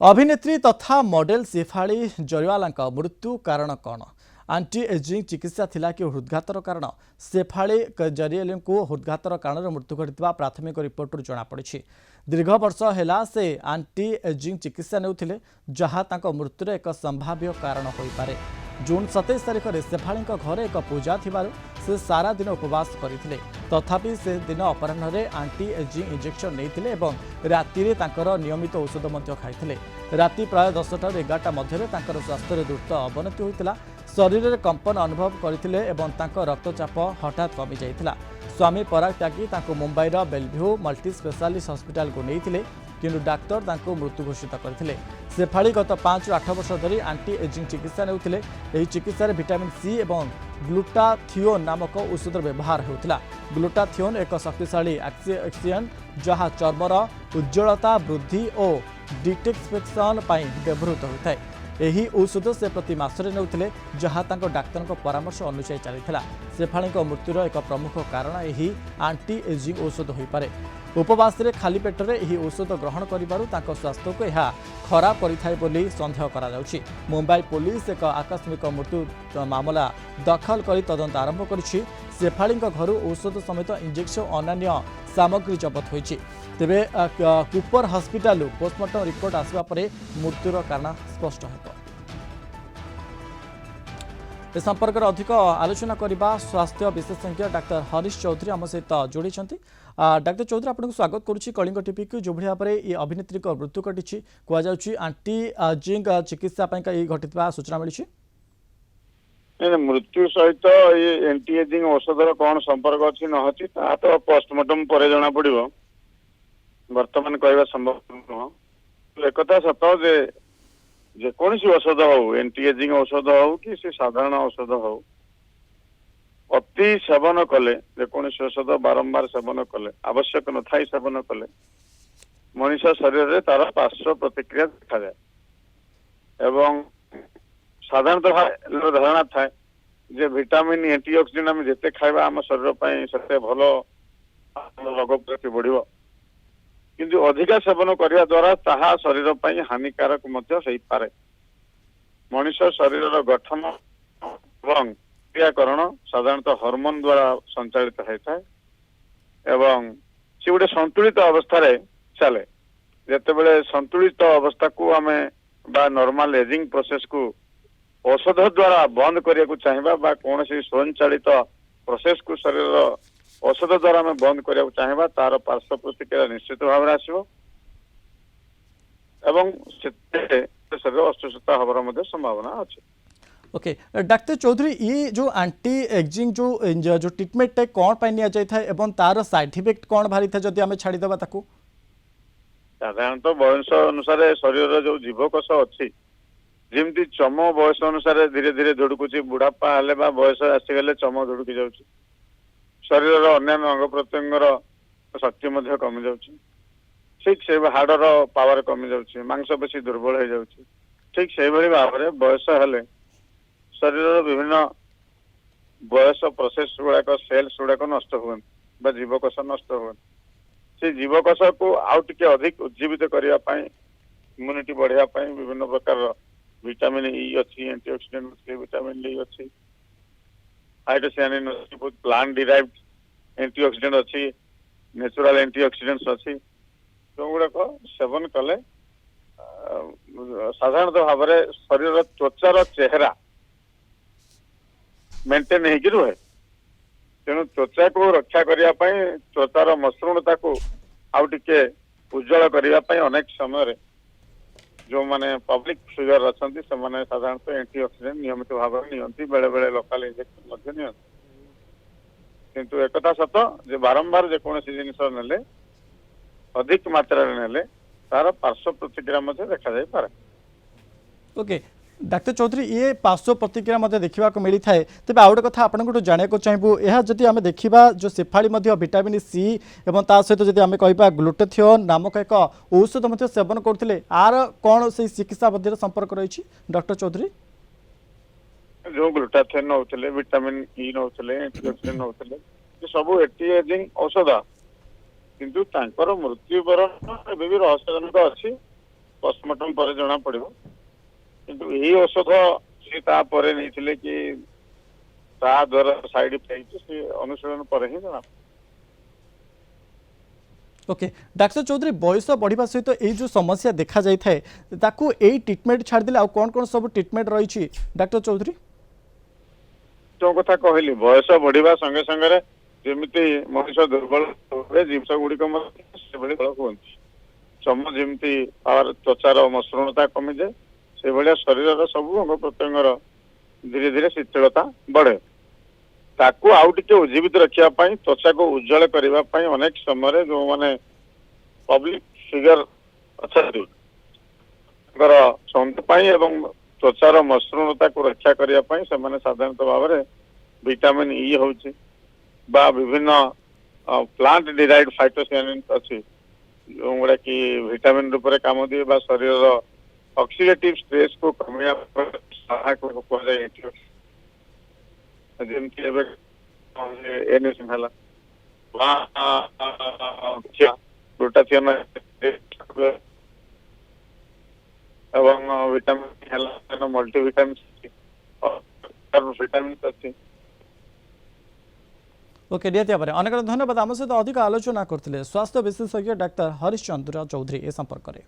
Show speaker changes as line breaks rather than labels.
अभिनेत्री तथा मॉडल शेफाली जरीवाला मृत्यु कारण कौन? आंटी एजिंग चिकित्सा थिला कि हृदघातर कारण? शेफाली जरीवाला को हृदघातर कारण मृत्यु घटी प्राथमिक रिपोर्ट जमापड़ी। दीर्घ वर्ष है से आंटी एजिंग चिकित्सा नेउथिले जहाँ तांको मृत्युर एक संभाव्य कारण हो पारे। जून 27 तारिख में शेफाली घरे एक पूजा थिबारु से सारा दिन उपवास करथिले। तथापि से दिन अपराह्न में आंटी एजिंग इंजेक्शन नहीं एवं राति रे तांकर नियमित औषध मध्य खाइथिले। राति प्राय 10टा 11टा मध्य तांकर स्वास्थ्य द्रुत अवनति होइतिला। शरीर में कंपन अनुभव करथिले एवं तांकर रक्तचाप हठात कमी जाइतिला। स्वामी पराग त्यागी तांको मुंबईर बेलभ्यू मल्टी स्पेशालिस्ट हॉस्पिटल को नहीं किंतु डाक्तर तांको मृत्यु घोषित करथिले। शेफाली गत 5 ରୁ 8 वर्ष धरी आंटी एजिंग चिकित्सा नेउथिले। एही चिकित्सा विटामिन सी एवं ग्लूटाथियोन नामक औषध व्यवहार होता। ग्लूटाथियोन एक शक्तिशाली एक्सिएंट जहाँ चर्मर उज्ज्वलता वृद्धि और डिटेक्सपेक्शन व्यवहृत होता है। यही औषध से प्रति मासरे नेउथिले जहाँ तांको डाक्तर परामर्श अनुसार चलीथिला। शेफाली मृत्युर एक प्रमुख कारण यही आंटी एजिंग औषध हो पारे। उपवास रे खाली पेटरे यही औषध ग्रहण करिबारु तांको स्वास्थ्य को यह खराब करिथाय बोली संदेह करा जाउछि। मुंबई पुलिस एक आकस्मिक मृत्यु मामला दखल करी तदंत आरंभ करिछि। शेफाली घर औषध समेत इंजेक्शन अन्य सामग्री जबत होइछि। तेबे कूपर हॉस्पिटल पोस्टमार्टम रिपोर्ट आसवा परे मृत्युर कारण स्पष्ट हेबो। ए संपर्क में अधिक आलोचना करबा स्वास्थ्य विशेषज्ञ डाक्टर हरीश चौधरी आम सहित जोड़ी। डाक्टर चौधरी आपको स्वागत करुच्ची कलिंग टीवी को। जो भाव में ये अभिनेत्री मृत्यु घटी कहुच्छी आंटी एजिंग चिकित्सा घटी सूचना मिली
मृत्यु सहित ये एंटी एजिंग औषधर कौन संपर्क अच्छी न अच्छी तो पोस्टमार्टम पर जना पड़ बर्तमान कहवा संभव नुह। एक सत जेकोसी औषध हो एंटी एजिंग औषध हो कि से साधारण औषध हो अति सेवन कले जेकोसी औषध बारंबार सेवन कले आवश्यक न थाई सेवन कले मनीष शरीर में तार पार्श्व प्रतिक्रिया देखा जाए। एवं साधारणतः धारणा थाए जे विटामिन एंटीऑक्सीडेंट आम जिते खाइबा आम शरीर से भल रोग प्रति बढ़ किंतु अधिका सेवन करने द्वारा ताहा शरीर पर हानिकारक पारे। मनीष शरीर गठन एवं क्रियाकरण साधारणतः हार्मोन द्वारा संचालित होता है एवं सी गोटे संतुलित अवस्था चले। जिते संतुलित अवस्था को आम नॉर्मल एजिंग प्रोसेस को औषध द्वारा बंद करने को चाहिए कौन स्वयंचालित प्रोसेस को शरीर औषध द्वारा आम बंद करने को चाहिए तार पार्श्व प्रतिक्रिया निश्चित भाव में आसो एवं शरीर अस्वस्थता हमार संभावना अच्छे।
ओके डाक्टर चौधरी ये जो आंटी एजिंग जो ट्रिटमेंट कौन पाई नि जाए एवं तार साइड इफेक्ट कौन बाहरी था जदि आम छाड़ीदेवा ताकू?
साधारणतः बयस अनुसार शरीर जो जीवकोश अच्छी जमी चम बयस अनुसार धीरे धीरे धुड़कुची बुढ़ापा हेले बयस आसीगले चम धुड़की जाऊँ शरीर अन्य अंग प्रत्यंगर शक्ति कमी जाऊँ ठीक से हाड़र पावर कमी जाऊँ मांसपेशी दुर्बल हो जाऊँ ठीक से भाव में बयस हेले शरीर विभिन्न बयस प्रोसेस गुड़ाक सेल्स गुड़ाक नष्ट हुए जीवकोश नष्ट हुए से जीवकोश को आउ टिके अधिक उज्जीवित करने इम्यूनिटी बढ़ापी विभिन्न प्रकार विटामिन ई अच्छी एंटीऑक्सीडेंट अच्छी विटामिन डी अच्छी हाइड्रोसायनिन अच्छी बहुत प्लांट डिराइव्ड एंटीऑक्सीडेंट अच्छी नेचुरल एंटीऑक्सीडेंट्स अच्छी जो गुड़ाक सेवन कले साधारणतः भाव में शरीर त्वचार चेहरा मेंटेन होगी रुहे। तेणु त्वचा को रक्षा करने त्वचार मसृणता को आउ टिके उज्जवल करने अनेक समय जो माने पब्लिक फिगर अच्छा से माने साधारणतः एंटीऑक्सीडेंट नियमित भाव में नियंती बेले बेले लोकल इंजेक्शन नियंती किंतु एकता सत जे बारंबार जेकोसी जिनिस नेले अधिक मात्रा नेले तार पार्श्व प्रतिक्रिया देखा जाय पारे। ओके
डाक्टर चौधरी ये पार्श्व प्रतिक्रिया देखा मिली थाए तेज आउ गोटे कथा आपको जानने चाहूँ यह जदि आम देखा जो शेफाली विटामिन सी और ता सहित जब आम कह ग्लूटाथियोन नामक एक औषध सेवन करते आर कौन से चिकित्सा मध्य संपर्क रही डॉक्टर चौधरी?
जो ग्लूटाथियोन नौले विटामिन ई नौले एंटीऑक्सीडेंट नौले सब एंटी एजिंग औषध किंतु मृत्युवरण भी रहस्यजनक अच्छी पोस्टमार्टम पर जना पड़ो किंतु यही औषध सी तापर नहीं कि ता द्वारा साइड इफेक्ट से अनुशीलन पर ही जना।
ओके डाक्टर चौधरी बयस बढ़िया सहित यही जो समस्या देखा जाए ताकू यही ट्रिटमेंट छाड़देले कौन कौन सब ट्रिटमेंट रही डाक्टर चौधरी?
जो कथा कहली बयस बढ़िया संगे संगे जमी मनुष्य दुर्बल जिनस गुड़िक हूँ चम जमी त्वचार मसृणता कमी जाए से भाया शरीर सब अंग प्रत्यंगर धीरे धीरे शिथिलता बढ़े ताकू आउ टिके उज्जीवित रखापी त्वचा को उज्जवल करने अनेक समय जो माने पब्लिक फिगर अच्छा सौंदर्य एवं त्वचार मसृणता को रक्षा करने से साधारणतः भाव में विटामिन ई हूँ विभिन्न प्लांट डिराइव्ड फाइटोसायानिन अच्छी जो गुड़ा कि विटामिन रूप में काम दिए शरीर ऑक्सीडेटिव स्ट्रेस को कमिया सहायक कहुए जमती एनिसिन है ग्लूटाथियन एवं विटामिन मल्टीविटामिन विटामिन अच्छी।
ओके निहत भाव में अनेक धन्यवाद आम सहित अधिक आलोचना करते स्वास्थ्य विशेषज्ञ डाक्तर हरीश चंद्र चौधरी ए संपर्क में।